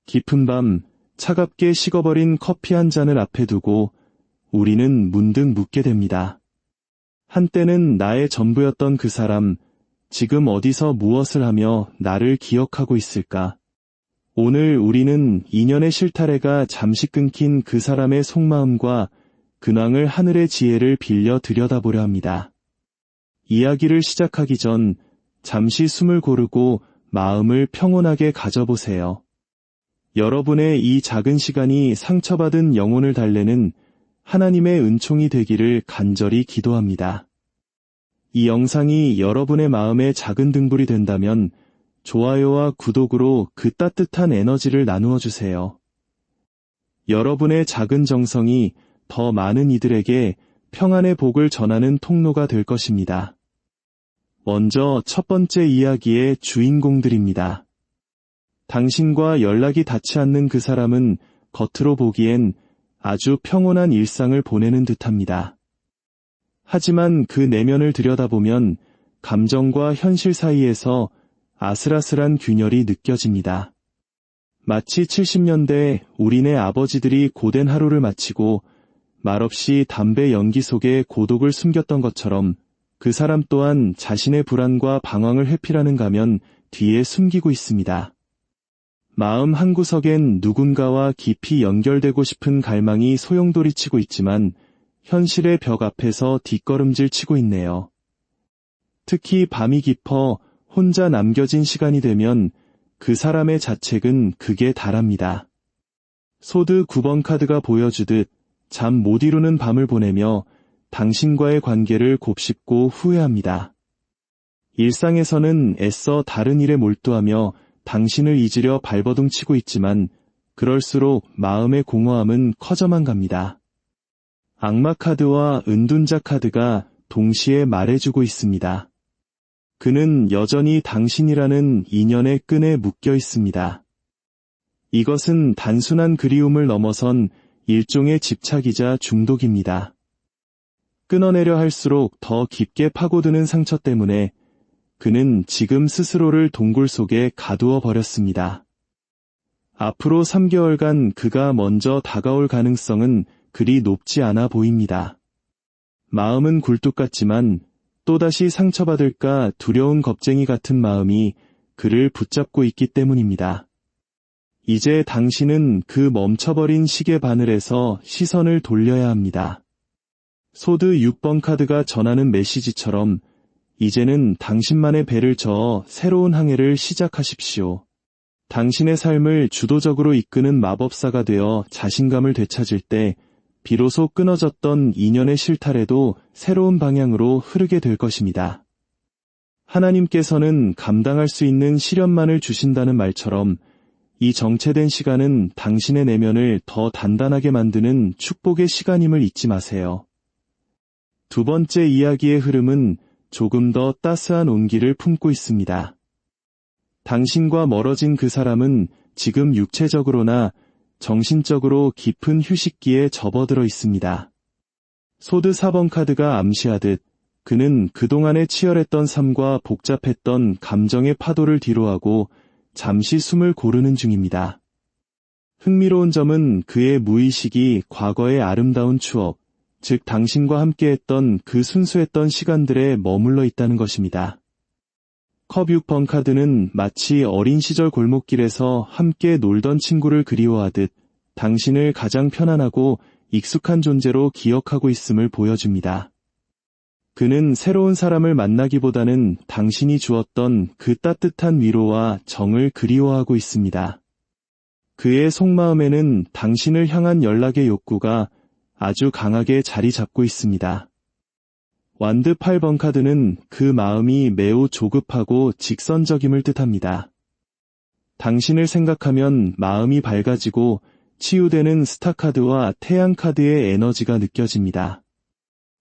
깊은 밤, 차갑게 식어버린 커피 한 잔을 앞에 두고 우리는 문득 묻게 됩니다. 한때는 나의 전부였던 그 사람, 지금 어디서 무엇을 하며 나를 기억하고 있을까? 오늘 우리는 인연의 실타래가 잠시 끊긴 그 사람의 속마음과 근황을 하늘의 지혜를 빌려 들여다보려 합니다. 이야기를 시작하기 전 잠시 숨을 고르고 마음을 평온하게 가져보세요. 여러분의 이 작은 시간이 상처받은 영혼을 달래는 하나님의 은총이 되기를 간절히 기도합니다. 이 영상이 여러분의 마음에 작은 등불이 된다면 좋아요와 구독으로 그 따뜻한 에너지를 나누어 주세요. 여러분의 작은 정성이 더 많은 이들에게 평안의 복을 전하는 통로가 될 것입니다. 먼저 첫 번째 이야기의 주인공들입니다. 당신과 연락이 닿지 않는 그 사람은 겉으로 보기엔 아주 평온한 일상을 보내는 듯합니다. 하지만 그 내면을 들여다보면 감정과 현실 사이에서 아슬아슬한 균열이 느껴집니다. 마치 70년대 우리네 아버지들이 고된 하루를 마치고 말없이 담배 연기 속에 고독을 숨겼던 것처럼 그 사람 또한 자신의 불안과 방황을 회피라는 가면 뒤에 숨기고 있습니다. 마음 한구석엔 누군가와 깊이 연결되고 싶은 갈망이 소용돌이치고 있지만 현실의 벽 앞에서 뒷걸음질 치고 있네요. 특히 밤이 깊어 혼자 남겨진 시간이 되면 그 사람의 자책은 극에 달합니다. 소드 9번 카드가 보여주듯 잠 못 이루는 밤을 보내며 당신과의 관계를 곱씹고 후회합니다. 일상에서는 애써 다른 일에 몰두하며 당신을 잊으려 발버둥 치고 있지만 그럴수록 마음의 공허함은 커져만 갑니다. 악마 카드와 은둔자 카드가 동시에 말해주고 있습니다. 그는 여전히 당신이라는 인연의 끈에 묶여 있습니다. 이것은 단순한 그리움을 넘어선 일종의 집착이자 중독입니다. 끊어내려 할수록 더 깊게 파고드는 상처 때문에 그는 지금 스스로를 동굴 속에 가두어 버렸습니다. 앞으로 3개월간 그가 먼저 다가올 가능성은 그리 높지 않아 보입니다. 마음은 굴뚝 같지만 또다시 상처받을까 두려운 겁쟁이 같은 마음이 그를 붙잡고 있기 때문입니다. 이제 당신은 그 멈춰버린 시계 바늘에서 시선을 돌려야 합니다. 소드 6번 카드가 전하는 메시지처럼 이제는 당신만의 배를 저어 새로운 항해를 시작하십시오. 당신의 삶을 주도적으로 이끄는 마법사가 되어 자신감을 되찾을 때 비로소 끊어졌던 인연의 실타래도 새로운 방향으로 흐르게 될 것입니다. 하나님께서는 감당할 수 있는 시련만을 주신다는 말처럼 이 정체된 시간은 당신의 내면을 더 단단하게 만드는 축복의 시간임을 잊지 마세요. 두 번째 이야기의 흐름은 조금 더 따스한 온기를 품고 있습니다. 당신과 멀어진 그 사람은 지금 육체적으로나 정신적으로 깊은 휴식기에 접어들어 있습니다. 소드 4번 카드가 암시하듯 그는 그동안의 치열했던 삶과 복잡했던 감정의 파도를 뒤로하고 잠시 숨을 고르는 중입니다. 흥미로운 점은 그의 무의식이 과거의 아름다운 추억, 즉 당신과 함께했던 그 순수했던 시간들에 머물러 있다는 것입니다. 컵 6번 카드는 마치 어린 시절 골목길에서 함께 놀던 친구를 그리워하듯 당신을 가장 편안하고 익숙한 존재로 기억하고 있음을 보여줍니다. 그는 새로운 사람을 만나기보다는 당신이 주었던 그 따뜻한 위로와 정을 그리워하고 있습니다. 그의 속마음에는 당신을 향한 연락의 욕구가 아주 강하게 자리 잡고 있습니다. 완드 8번 카드는 그 마음이 매우 조급하고 직선적임을 뜻합니다. 당신을 생각하면 마음이 밝아지고 치유되는 스타 카드와 태양 카드의 에너지가 느껴집니다.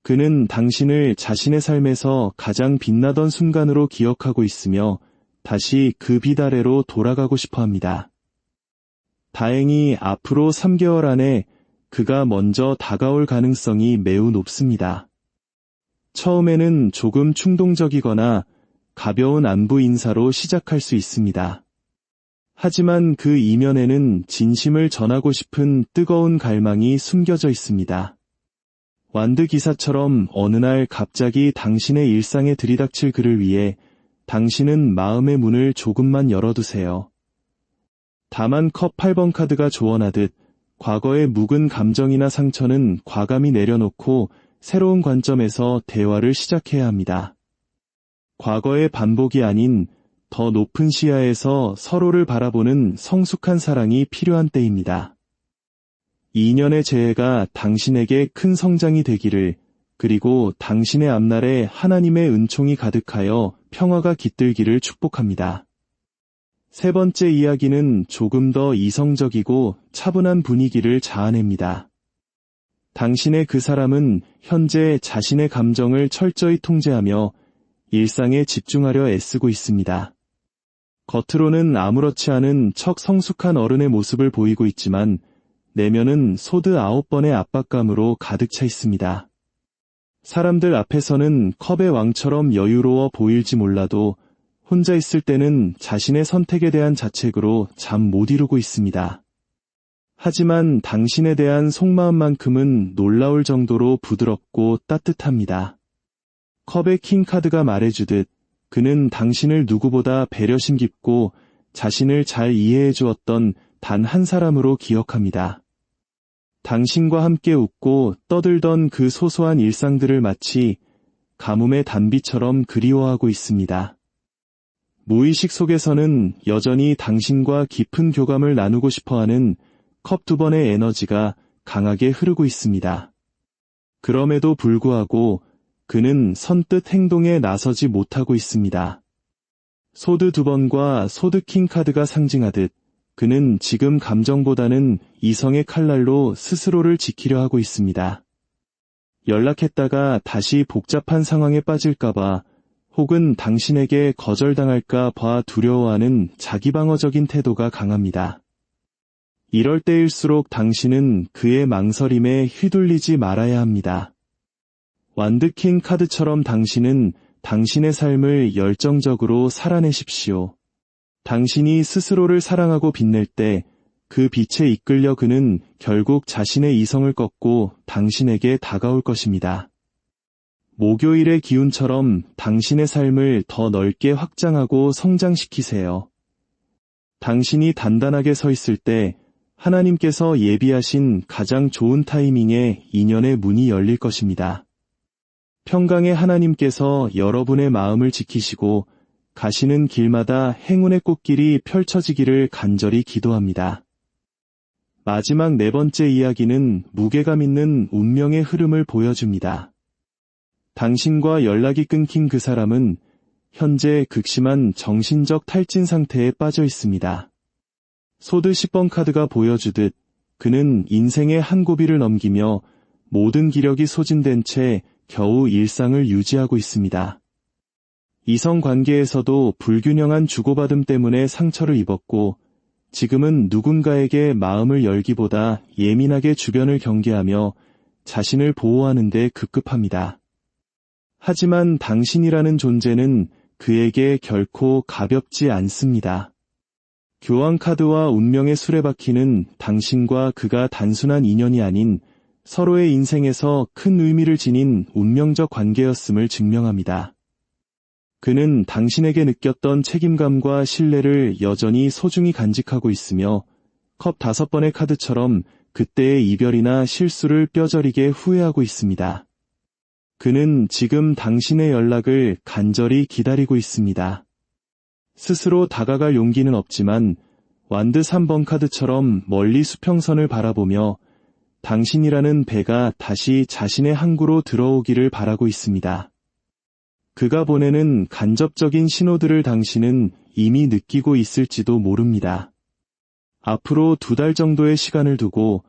그는 당신을 자신의 삶에서 가장 빛나던 순간으로 기억하고 있으며 다시 그 빛 아래로 돌아가고 싶어 합니다. 다행히 앞으로 3개월 안에 그가 먼저 다가올 가능성이 매우 높습니다. 처음에는 조금 충동적이거나 가벼운 안부 인사로 시작할 수 있습니다. 하지만 그 이면에는 진심을 전하고 싶은 뜨거운 갈망이 숨겨져 있습니다. 완드 기사처럼 어느 날 갑자기 당신의 일상에 들이닥칠 그를 위해 당신은 마음의 문을 조금만 열어두세요. 다만 컵 8번 카드가 조언하듯 과거의 묵은 감정이나 상처는 과감히 내려놓고 새로운 관점에서 대화를 시작해야 합니다. 과거의 반복이 아닌 더 높은 시야에서 서로를 바라보는 성숙한 사랑이 필요한 때입니다. 2년의 재해가 당신에게 큰 성장이 되기를, 그리고 당신의 앞날에 하나님의 은총이 가득하여 평화가 깃들기를 축복합니다. 세 번째 이야기는 조금 더 이성적이고 차분한 분위기를 자아냅니다. 당신의 그 사람은 현재 자신의 감정을 철저히 통제하며 일상에 집중하려 애쓰고 있습니다. 겉으로는 아무렇지 않은 척 성숙한 어른의 모습을 보이고 있지만 내면은 소드 9번의 압박감으로 가득 차 있습니다. 사람들 앞에서는 컵의 왕처럼 여유로워 보일지 몰라도 혼자 있을 때는 자신의 선택에 대한 자책으로 잠 못 이루고 있습니다. 하지만 당신에 대한 속마음만큼은 놀라울 정도로 부드럽고 따뜻합니다. 컵의 킹 카드가 말해주듯 그는 당신을 누구보다 배려심 깊고 자신을 잘 이해해 주었던 단 한 사람으로 기억합니다. 당신과 함께 웃고 떠들던 그 소소한 일상들을 마치 가뭄의 단비처럼 그리워하고 있습니다. 무의식 속에서는 여전히 당신과 깊은 교감을 나누고 싶어하는 컵 2번의 에너지가 강하게 흐르고 있습니다. 그럼에도 불구하고 그는 선뜻 행동에 나서지 못하고 있습니다. 소드 2번과 소드 킹 카드가 상징하듯 그는 지금 감정보다는 이성의 칼날로 스스로를 지키려 하고 있습니다. 연락했다가 다시 복잡한 상황에 빠질까봐 혹은 당신에게 거절당할까 봐 두려워하는 자기방어적인 태도가 강합니다. 이럴 때일수록 당신은 그의 망설임에 휘둘리지 말아야 합니다. 완드킹 카드처럼 당신은 당신의 삶을 열정적으로 살아내십시오. 당신이 스스로를 사랑하고 빛낼 때 그 빛에 이끌려 그는 결국 자신의 이성을 꺾고 당신에게 다가올 것입니다. 목요일의 기운처럼 당신의 삶을 더 넓게 확장하고 성장시키세요. 당신이 단단하게 서 있을 때 하나님께서 예비하신 가장 좋은 타이밍에 인연의 문이 열릴 것입니다. 평강의 하나님께서 여러분의 마음을 지키시고 가시는 길마다 행운의 꽃길이 펼쳐지기를 간절히 기도합니다. 마지막 네 번째 이야기는 무게감 있는 운명의 흐름을 보여줍니다. 당신과 연락이 끊긴 그 사람은 현재 극심한 정신적 탈진 상태에 빠져 있습니다. 소드 10번 카드가 보여주듯 그는 인생의 한 고비를 넘기며 모든 기력이 소진된 채 겨우 일상을 유지하고 있습니다. 이성 관계에서도 불균형한 주고받음 때문에 상처를 입었고 지금은 누군가에게 마음을 열기보다 예민하게 주변을 경계하며 자신을 보호하는 데 급급합니다. 하지만 당신이라는 존재는 그에게 결코 가볍지 않습니다. 교황 카드와 운명의 수레바퀴는 당신과 그가 단순한 인연이 아닌 서로의 인생에서 큰 의미를 지닌 운명적 관계였음을 증명합니다. 그는 당신에게 느꼈던 책임감과 신뢰를 여전히 소중히 간직하고 있으며 컵 5번의 카드처럼 그때의 이별이나 실수를 뼈저리게 후회하고 있습니다. 그는 지금 당신의 연락을 간절히 기다리고 있습니다. 스스로 다가갈 용기는 없지만 완드 3번 카드처럼 멀리 수평선을 바라보며 당신이라는 배가 다시 자신의 항구로 들어오기를 바라고 있습니다. 그가 보내는 간접적인 신호들을 당신은 이미 느끼고 있을지도 모릅니다. 앞으로 2달 정도의 시간을 두고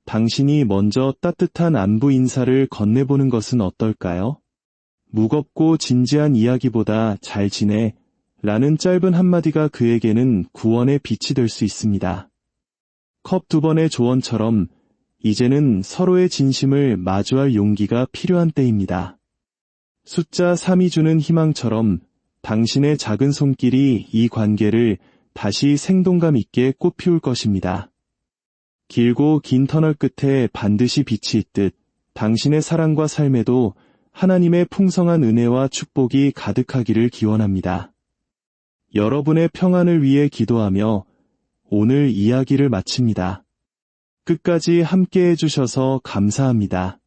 당신이 먼저 따뜻한 안부 인사를 건네보는 것은 어떨까요? 무겁고 진지한 이야기보다 잘 지내 라는 짧은 한마디가 그에게는 구원의 빛이 될 수 있습니다. 컵 2번의 조언처럼 이제는 서로의 진심을 마주할 용기가 필요한 때입니다. 숫자 3이 주는 희망처럼 당신의 작은 손길이 이 관계를 다시 생동감 있게 꽃피울 것입니다. 길고 긴 터널 끝에 반드시 빛이 있듯 당신의 사랑과 삶에도 하나님의 풍성한 은혜와 축복이 가득하기를 기원합니다. 여러분의 평안을 위해 기도하며 오늘 이야기를 마칩니다. 끝까지 함께 해주셔서 감사합니다.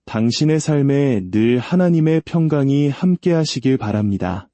당신의 삶에 늘 하나님의 평강이 함께 하시길 바랍니다.